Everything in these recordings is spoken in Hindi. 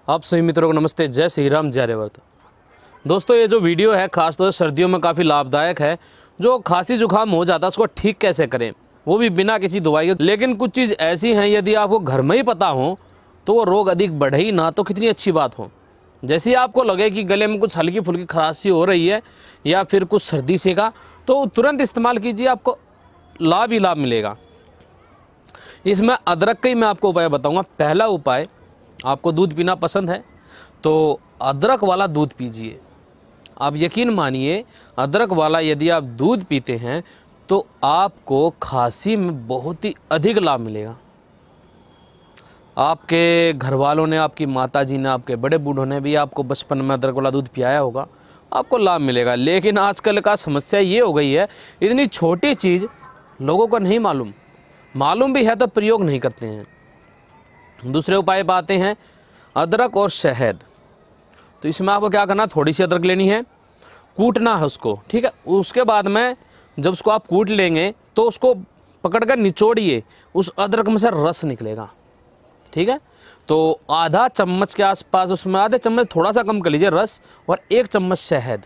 आप सभी मित्रों को नमस्ते, जय श्री राम, जय रेवत। दोस्तों, ये जो वीडियो है खासतौर से सर्दियों में काफ़ी लाभदायक है। जो खांसी जुकाम हो जाता है उसको ठीक कैसे करें, वो भी बिना किसी दवाई के। लेकिन कुछ चीज़ ऐसी हैं, यदि आपको घर में ही पता हो तो वो रोग अधिक बढ़े ही ना, तो कितनी अच्छी बात हो। जैसे ही आपको लगे कि गले में कुछ हल्की फुल्की खराशी हो रही है या फिर कुछ सर्दी से का, तो तुरंत इस्तेमाल कीजिए, आपको लाभ ही लाभ मिलेगा। इसमें अदरक का ही मैं आपको उपाय बताऊंगा। पहला उपाय, आपको दूध पीना पसंद है तो अदरक वाला दूध पीजिए। आप यकीन मानिए, अदरक वाला यदि आप दूध पीते हैं तो आपको खांसी में बहुत ही अधिक लाभ मिलेगा। आपके घर वालों ने, आपकी माताजी ने, आपके बड़े बूढ़ों ने भी आपको बचपन में अदरक वाला दूध पियाया होगा, आपको लाभ मिलेगा। लेकिन आजकल का समस्या ये हो गई है, इतनी छोटी चीज़ लोगों को नहीं मालूम भी है तो प्रयोग नहीं करते हैं। दूसरे उपाय पे आते हैं, अदरक और शहद। तो इसमें आपको क्या करना, थोड़ी सी अदरक लेनी है, कूटना है उसको, ठीक है। उसके बाद में जब उसको आप कूट लेंगे तो उसको पकड़कर निचोड़िए, उस अदरक में से रस निकलेगा, ठीक है। तो आधा चम्मच के आसपास, उसमें आधे चम्मच थोड़ा सा कम कर लीजिए रस, और 1 चम्मच शहद,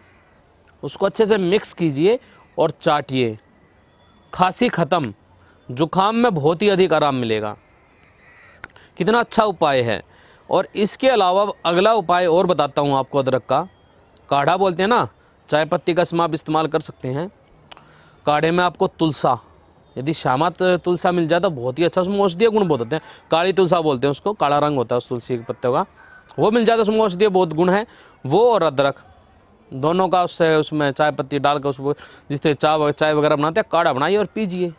उसको अच्छे से मिक्स कीजिए और चाटिए। खांसी ख़त्म, जुकाम में बहुत ही अधिक आराम मिलेगा। कितना अच्छा उपाय है। और इसके अलावा अगला उपाय और बताता हूँ आपको। अदरक का काढ़ा बोलते हैं ना, चाय पत्ती का इसमें आप इस्तेमाल कर सकते हैं। काढ़े में आपको तुलसा, यदि श्यामा तुलसा मिल जाए तो बहुत ही अच्छा, उसमें औषधीय गुण बहुत होते हैं। काली तुलसा बोलते हैं उसको, काला रंग होता है उस तुलसी के पत्ते का, वो मिल जाए तो उसमें औषधीय बहुत गुण है। वो और अदरक दोनों का उसमें चाय पत्ती डालकर उसको, जिससे चाय वगैरह बनाते हैं, काढ़ा बनाइए और पीजिए।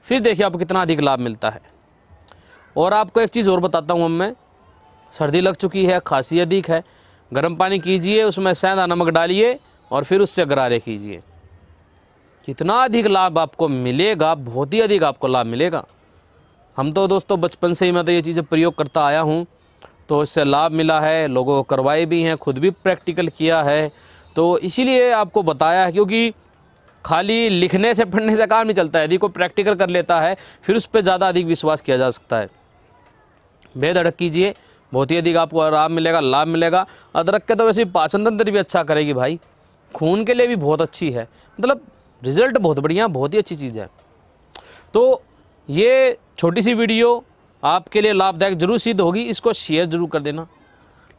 फिर देखिए आपको कितना अधिक लाभ मिलता है। और आपको एक चीज़ और बताता हूँ, मैं सर्दी लग चुकी है, खांसी अधिक है, गर्म पानी कीजिए, उसमें सेंधा नमक डालिए और फिर उससे गरारे कीजिए। कितना अधिक लाभ आपको मिलेगा, बहुत ही अधिक आपको लाभ मिलेगा। हम तो दोस्तों बचपन से ही मैं तो ये चीज़ें प्रयोग करता आया हूँ, तो इससे लाभ मिला है, लोगों को करवाए भी हैं, खुद भी प्रैक्टिकल किया है। तो इसीलिए आपको बताया है, क्योंकि खाली लिखने से पढ़ने से काम नहीं चलता है। यदि कोई प्रैक्टिकल कर लेता है फिर उस पर ज़्यादा अधिक विश्वास किया जा सकता है। बेधड़क कीजिए, बहुत ही अधिक आपको आराम मिलेगा, लाभ मिलेगा। अदरक के तो वैसे पाचन तंत्र भी अच्छा करेगी भाई, खून के लिए भी बहुत अच्छी है, मतलब रिजल्ट बहुत बढ़िया, बहुत ही अच्छी चीज़ है। तो ये छोटी सी वीडियो आपके लिए लाभदायक जरूर सिद्ध होगी। इसको शेयर जरूर कर देना,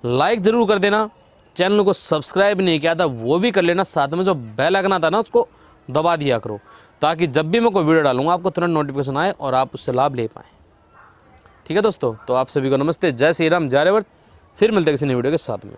लाइक ज़रूर कर देना। चैनल को सब्सक्राइब नहीं किया था वो भी कर लेना, साथ में जो बेल आइकन आता है ना उसको दबा दिया करो, ताकि जब भी मैं कोई वीडियो डालूंगा आपको तुरंत नोटिफिकेशन आए और आप उससे लाभ ले पाएँ। ठीक है दोस्तों, तो आप सभी को नमस्ते, जय श्री राम, जय रेवत। फिर मिलते हैं किसी नई वीडियो के साथ में।